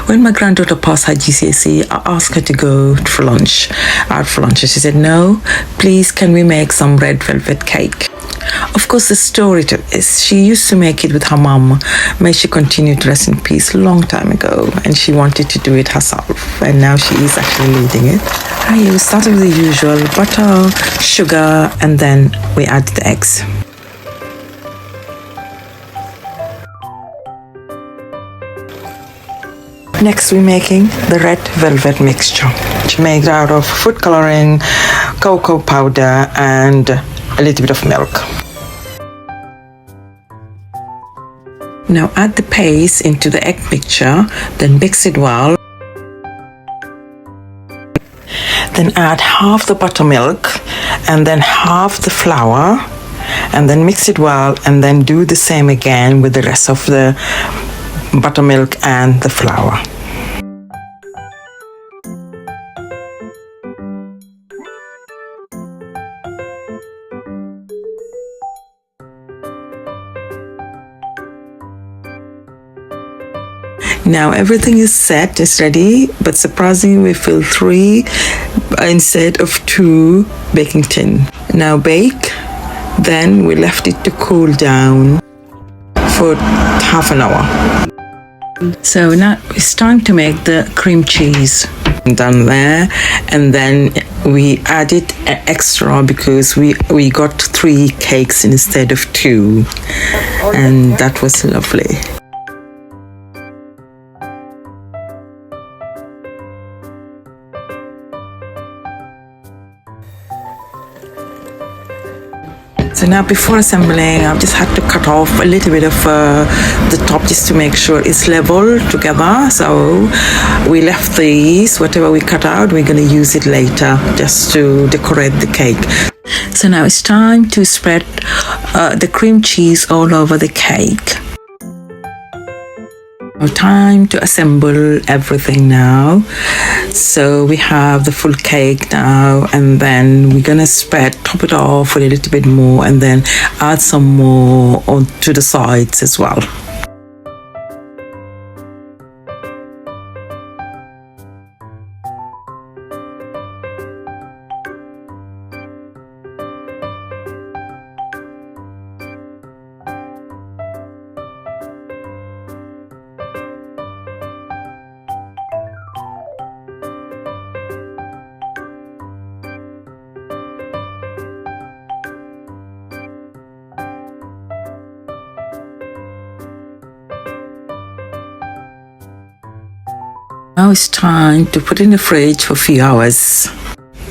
When my granddaughter passed her GCSE, I asked her to go for lunch, out for lunch. And she said, no, please, can we make some red velvet cake? Of course, the story to this, she used to make it with her mum. May she continue to rest in peace, long time ago. And she wanted to do it herself. And now she is actually leading it. We started with the usual butter, sugar, and then we add the eggs. Next, we're making the red velvet mixture, which is made out of food coloring, cocoa powder, and a little bit of milk. Now add the paste into the egg mixture, then mix it well. Then add half the buttermilk and then half the flour, and then mix it well, and then do the same again with the rest of the buttermilk and the flour. Now everything is set, it's ready, but surprisingly we filled 3 instead of 2 baking tin. Now bake, then we left it to cool down for half an hour. So now it's time to make the cream cheese. Done there, and then we added an extra because we got 3 cakes instead of 2, and that was lovely. So now before assembling, I've just had to cut off a little bit of the top just to make sure it's level together. So we left these, whatever we cut out, we're going to use it later just to decorate the cake. So now it's time to spread the cream cheese all over the cake. Time to assemble everything now. So we have the full cake now, and then we're gonna top it off with a little bit more, and then add some more onto the sides as well. Now it's time to put it in the fridge for a few hours.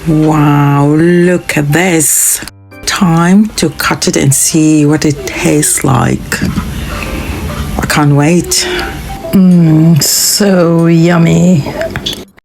Wow, look at this. Time to cut it and see what it tastes like. I can't wait. So yummy.